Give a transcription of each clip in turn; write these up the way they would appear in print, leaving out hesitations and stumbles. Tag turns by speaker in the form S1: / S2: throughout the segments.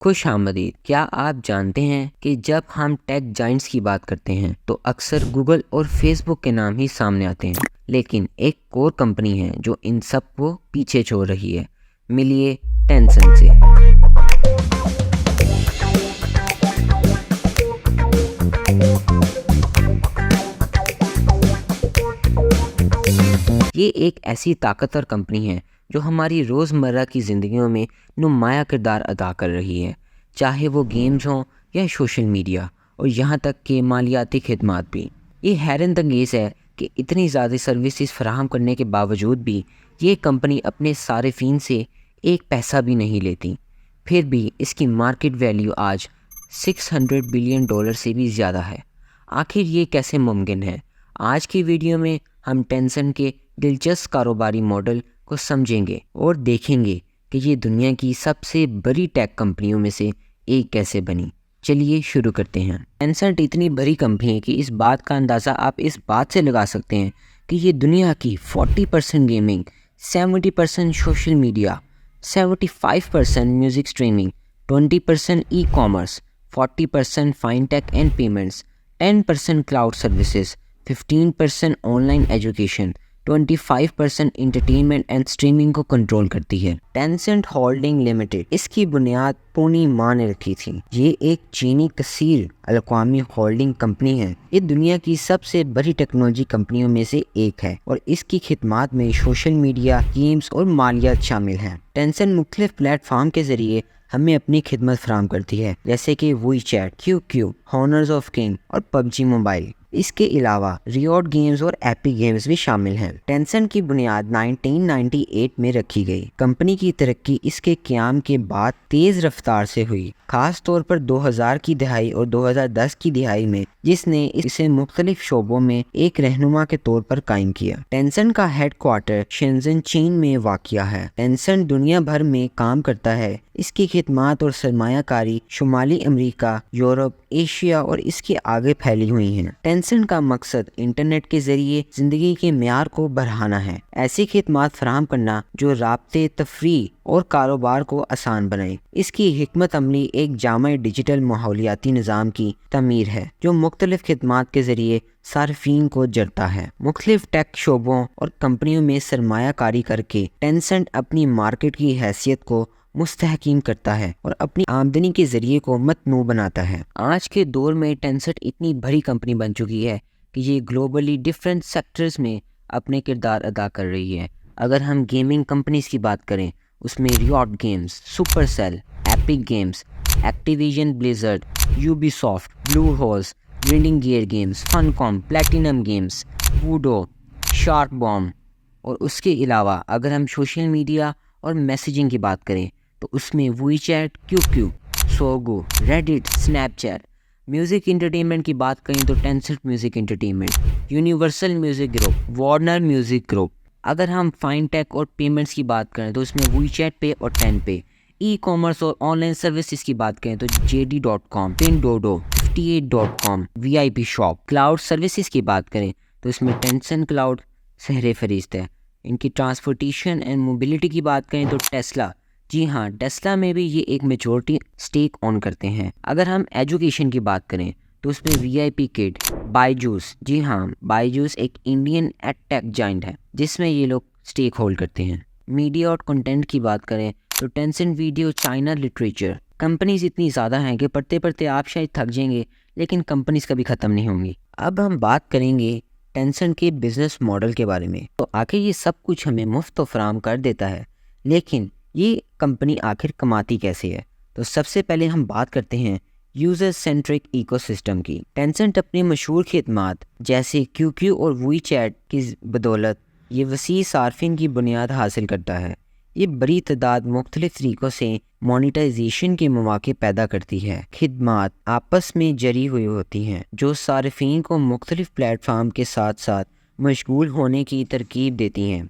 S1: خوش آمدید۔ کیا آپ جانتے ہیں کہ جب ہم ٹیک جائنٹس کی بات کرتے ہیں تو اکثر گوگل اور فیس بک کے نام ہی سامنے آتے ہیں، لیکن ایک کور کمپنی ہے جو ان سب کو پیچھے چھوڑ رہی ہے۔ ملیے ٹینسن سے۔ یہ ایک ایسی طاقتور کمپنی ہے جو ہماری روزمرہ کی زندگیوں میں نمایاں کردار ادا کر رہی ہے، چاہے وہ گیمز ہوں یا سوشل میڈیا، اور یہاں تک کہ مالیاتی خدمات بھی۔ یہ حیرت انگیز ہے کہ اتنی زیادہ سروسز فراہم کرنے کے باوجود بھی یہ کمپنی اپنے صارفین سے ایک پیسہ بھی نہیں لیتی، پھر بھی اس کی مارکیٹ ویلیو آج $600 بلین سے بھی زیادہ ہے۔ آخر یہ کیسے ممکن ہے؟ آج کی ویڈیو میں ہم ٹینسن کے دلچسپ کاروباری ماڈل کو سمجھیں گے اور دیکھیں گے کہ یہ دنیا کی سب سے بڑی ٹیک کمپنیوں میں سے ایک کیسے بنی۔ چلیے شروع کرتے ہیں۔ ٹینسنٹ اتنی بڑی کمپنی ہے کہ اس بات کا اندازہ آپ اس بات سے لگا سکتے ہیں کہ یہ دنیا کی 40% gaming, 70% social media, 75% music streaming, 20% e commerce, 40% fintech and payments, 10% cloud services, 15% online education, 25% entertainment and streaming کو کنٹرول کرتی ہے۔ ٹینسنٹ ہولڈنگ لمیٹڈ اس کی بنیاد پونی ماں نے رکھی تھی۔ یہ ایک چینی کثیر الاقوامی ہولڈنگ کمپنی ہے۔ یہ دنیا کی سب سے بڑی ٹیکنالوجی کمپنیوں میں سے ایک ہے اور اس کی خدمات میں سوشل میڈیا، گیمز اور مالیات شامل ہیں۔ ٹینسنٹ مختلف پلیٹ فارم کے ذریعے ہمیں اپنی خدمت فراہم کرتی ہے، جیسے کہ وی چیٹ، QQ، ہانرز آف کنگ اور PUBG موبائل۔ اس کے علاوہ ریوارڈ گیمز اور ایپی گیمز بھی شامل ہیں۔ ٹینسنٹ کی بنیاد 1998 میں رکھی گئی۔ کمپنی کی ترقی اس کے قیام کے بعد تیز رفتار سے ہوئی، خاص طور پر 2000 کی دہائی اور 2010 کی دہائی میں، جس نے اسے مختلف شعبوں میں ایک رہنما کے طور پر قائم کیا۔ ٹینسنٹ کا ہیڈ کوارٹر شنزن، چین میں واقع ہے۔ ٹینسنٹ دنیا بھر میں کام کرتا ہے۔ اس کی خدمات اور سرمایہ کاری شمالی امریکہ، یورپ، ایشیا اور اس کے آگے پھیلی ہوئی ہیں۔ ٹینسنٹ کا مقصد انٹرنیٹ کے ذریعے زندگی کے معیار کو بڑھانا ہے، ایسی خدمات فراہم کرنا جو رابطے، تفریح اور کاروبار کو آسان بنائے۔ اس کی حکمت عملی ایک جامع ڈیجیٹل ماحولیاتی نظام کی تعمیر ہے جو مختلف خدمات کے ذریعے صارفین کو جڑتا ہے۔ مختلف ٹیک شعبوں اور کمپنیوں میں سرمایہ کاری کر کے ٹینسنٹ اپنی مارکیٹ کی حیثیت کو مستحکم کرتا ہے اور اپنی آمدنی کے ذریعے کو متنوع بناتا ہے۔ آج کے دور میں ٹینسنٹ اتنی بڑی کمپنی بن چکی ہے کہ یہ گلوبلی ڈیفرنٹ سیکٹرز میں اپنے کردار ادا کر رہی ہے۔ اگر ہم گیمنگ کمپنیز کی بات کریں، اس میں reward games, super sale, Epic Games, Activision Blizzard, Ubisoft, بلو ہوز، Grinding Gear Games, Funcom, Platinum Games, Voodoo, شارک بام، اور اس کے علاوہ اگر ہم سوشل میڈیا اور میسیجنگ کی بات کریں تو اس میں WeChat, QQ، Sogou, Reddit, Snapchat. Music entertainment کی بات کریں تو Tencent music entertainment, Universal Music Group, Warner Music Group. اگر ہم فائن ٹیک اور پیمنٹس کی بات کریں تو اس میں وی چیٹ پے اور 10 پے۔ ای کامرس اور آن لائن سروسز کی بات کریں تو JD.com، پنڈوڈو، 58.com، VIP shop. Cloud services کی بات کریں تو اس میں ٹینسنٹ کلاؤڈ سہرِ فہرست ہے۔ ان کی ٹرانسپورٹیشن اینڈ موبلٹی کی بات کریں تو ٹیسلا، جی ہاں، ٹیسلا میں بھی یہ ایک میجورٹی سٹیک آن کرتے ہیں۔ اگر ہم ایجوکیشن کی بات کریں تو اس میں VIP کڈ، بائیجوس، جی ہاں، بائیجوس ایک انڈین ایڈ ٹیک جائنٹ ہے جس میں یہ لوگ سٹیک ہولڈ کرتے ہیں۔ میڈیا اور کنٹینٹ کی بات کریں تو ٹینسنٹ ویڈیو، چائنا لٹریچر۔ کمپنیز اتنی زیادہ ہیں کہ پڑھتے پڑھتے آپ شاید تھک جائیں گے، لیکن کمپنیز کبھی ختم نہیں ہوں گی۔ اب ہم بات کریں گے ٹینسنٹ کے بزنس ماڈل کے بارے میں۔ تو آخر یہ سب کچھ ہمیں مفت و فراہم کر دیتا ہے، لیکن یہ کمپنی آخر کماتی کیسے ہے؟ تو سب سے پہلے ہم بات کرتے ہیں یوزر سینٹرک ایکو سسٹم کی۔ ٹینسنٹ اپنی مشہور خدمات جیسے QQ اور وی چیٹ کی بدولت یہ وسیع صارفین کی بنیاد حاصل کرتا ہے۔ یہ بڑی تعداد مختلف طریقوں سے مونیٹائزیشن کے مواقع پیدا کرتی ہے۔ خدمات آپس میں جڑی ہوئی ہوتی ہیں جو صارفین کو مختلف پلیٹ فارم کے ساتھ ساتھ مشغول ہونے کی ترغیب دیتی ہیں۔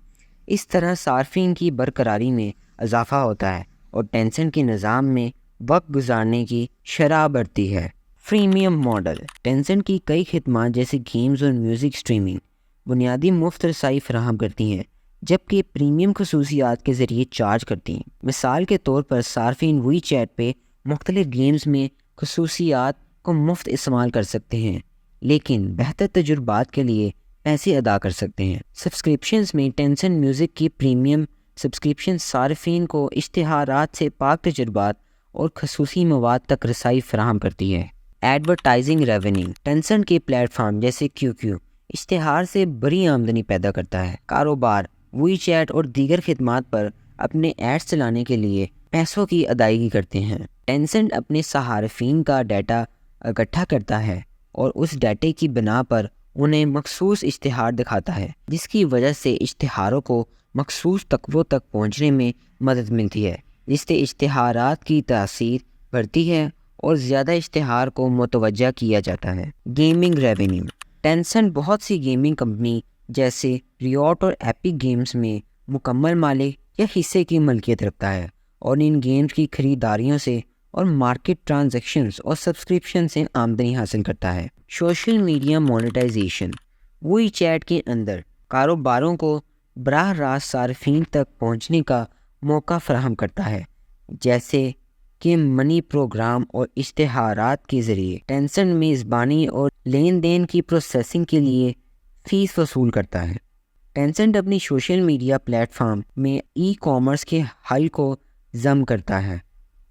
S1: اس طرح صارفین کی برقراری میں اضافہ ہوتا ہے اور ٹینسنٹ کے نظام میں وقت گزارنے کی شرح بڑھتی ہے۔ فریمیم ماڈل۔ ٹینسنٹ کی کئی خدمات جیسے گیمز اور میوزک اسٹریمنگ بنیادی مفت رسائی فراہم کرتی ہیں، جبکہ پریمیم خصوصیات کے ذریعے چارج کرتی ہیں۔ مثال کے طور پر صارفین وی چیٹ پہ مختلف گیمز میں خصوصیات کو مفت استعمال کر سکتے ہیں، لیکن بہتر تجربات کے لیے پیسے ادا کر سکتے ہیں۔ سبسکرپشنز میں ٹینسنٹ میوزک کی پریمیم سبسکرپشن صارفین کو اشتہارات سے پاک تجربات اور خصوصی مواد تک رسائی فراہم کرتی ہے۔ ایڈورٹائزنگ ریونیو، ٹینسنٹ کے پلیٹ فارم جیسے QQ اشتہار سے بڑی آمدنی پیدا کرتا ہے۔ کاروبار وی چیٹ اور دیگر خدمات پر اپنے ایڈز چلانے کے لیے پیسوں کی ادائیگی کرتے ہیں۔ ٹینسنٹ اپنے صارفین کا ڈیٹا اکٹھا کرتا ہے اور اس ڈیٹے کی بنا پر انہیں مخصوص اشتہار دکھاتا ہے، جس کی وجہ سے اشتہاروں کو مخصوص تقووں تک پہنچنے میں مدد ملتی ہے، جس سے اشتہارات کی تاثیر بڑھتی ہے اور زیادہ اشتہار کو متوجہ کیا جاتا ہے۔ گیمنگ ریونیو، ٹینسنٹ بہت سی گیمنگ کمپنی جیسے ریوٹ اور ایپک گیمز میں مکمل مالک یا حصے کی ملکیت رکھتا ہے اور ان گیمز کی خریداریوں سے اور مارکیٹ ٹرانزیکشنز اور سبسکرپشن سے آمدنی حاصل کرتا ہے۔ سوشل میڈیا مونیٹائزیشن، وی چیٹ کے اندر کاروباروں کو براہ راست صارفین تک پہنچنے کا موقع فراہم کرتا ہے، جیسے کہ منی پروگرام اور اشتہارات کے ذریعے۔ ٹینسنٹ میزبانی اور لین دین کی پروسیسنگ کے لیے فیس وصول کرتا ہے۔ ٹینسنٹ اپنی سوشل میڈیا پلیٹ فارم میں ای کامرس کے حل کو ضم کرتا ہے،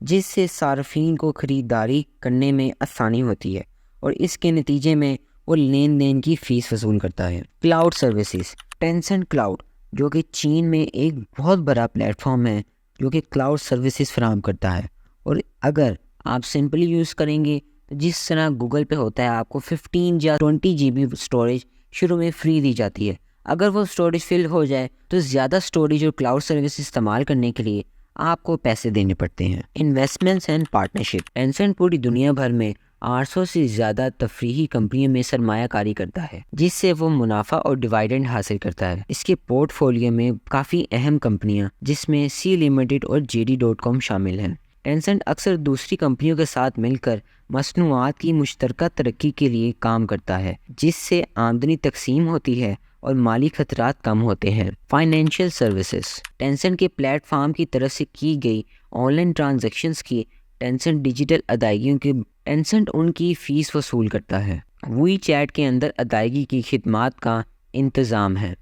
S1: جس سے صارفین کو خریداری کرنے میں آسانی ہوتی ہے اور اس کے نتیجے میں وہ لین دین کی فیس وصول کرتا ہے۔ کلاؤڈ سروسز، ٹینسنٹ کلاؤڈ جو کہ چین میں ایک بہت بڑا پلیٹ فارم ہے جو کہ کلاؤڈ سروسز فراہم کرتا ہے، اور اگر آپ سمپلی یوز کریں گے تو جس طرح گوگل پہ ہوتا ہے آپ کو 15 یا 20 GB اسٹوریج شروع میں فری دی جاتی ہے۔ اگر وہ اسٹوریج فل ہو جائے تو زیادہ اسٹوریج اور کلاؤڈ سروس استعمال کرنے کے لیے آپ کو پیسے دینے پڑتے ہیں۔ انویسٹمنٹس اینڈ پارٹنرشپ، ٹینسنٹ پوری دنیا بھر میں 800 سے زیادہ تفریحی کمپنیوں میں سرمایہ کاری کرتا ہے، جس سے وہ منافع اور ڈیویڈنڈ حاصل کرتا ہے۔ اس کے پورٹ فولیو میں کافی اہم کمپنیاں جس میں سی لمیٹڈ اور JD.com شامل ہیں۔ ٹینسنٹ اکثر دوسری کمپنیوں کے ساتھ مل کر مصنوعات کی مشترکہ ترقی کے لیے کام کرتا ہے، جس سے آمدنی تقسیم ہوتی ہے اور مالی خطرات کم ہوتے ہیں۔ فائنینشیل سروسز، ٹینسنٹ کے پلیٹ فارم کی طرف سے کی گئی آن لائن ٹرانزیکشنز کی ٹینسنٹ ڈیجیٹل ادائیگیوں کے ٹینسنٹ ان کی فیس وصول کرتا ہے۔ وی چیٹ کے اندر ادائیگی کی خدمات کا انتظام ہے،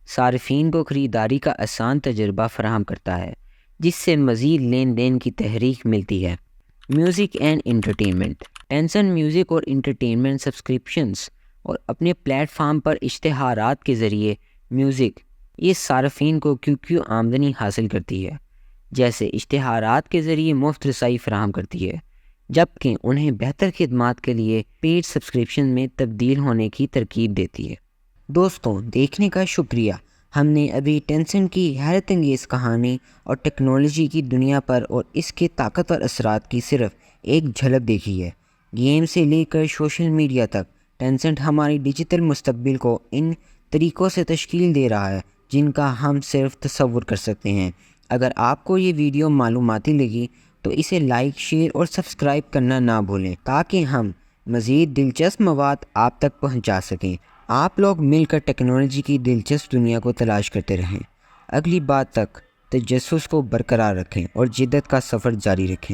S1: صارفین کو خریداری کا آسان تجربہ فراہم کرتا ہے، جس سے مزید لین دین کی تحریک ملتی ہے۔ میوزک اینڈ انٹرٹینمنٹ، ٹینسنٹ میوزک اور انٹرٹینمنٹ سبسکرپشنز اور اپنے پلیٹ فارم پر اشتہارات کے ذریعے میوزک، یہ صارفین کو QQ آمدنی حاصل کرتی ہے، جیسے اشتہارات کے ذریعے مفت رسائی فراہم کرتی ہے، جبکہ انہیں بہتر خدمات کے لیے پیڈ سبسکرپشن میں تبدیل ہونے کی ترغیب دیتی ہے۔ دوستوں، دیکھنے کا شکریہ۔ ہم نے ابھی ٹینسنٹ کی حیرت انگیز کہانی اور ٹیکنالوجی کی دنیا پر اور اس کے طاقتور اثرات کی صرف ایک جھلک دیکھی ہے۔ گیم سے لے کر سوشل میڈیا تک، ٹینسنٹ ہماری ڈیجیٹل مستقبل کو ان طریقوں سے تشکیل دے رہا ہے جن کا ہم صرف تصور کر سکتے ہیں۔ اگر آپ کو یہ ویڈیو معلوماتی لگی تو اسے لائک، شیئر اور سبسکرائب کرنا نہ بھولیں تاکہ ہم مزید دلچسپ مواد آپ تک پہنچا سکیں۔ آپ لوگ مل کر ٹیکنالوجی کی دلچسپ دنیا کو تلاش کرتے رہیں۔ اگلی بات تک تجسس کو برقرار رکھیں اور جدت کا سفر جاری رکھیں۔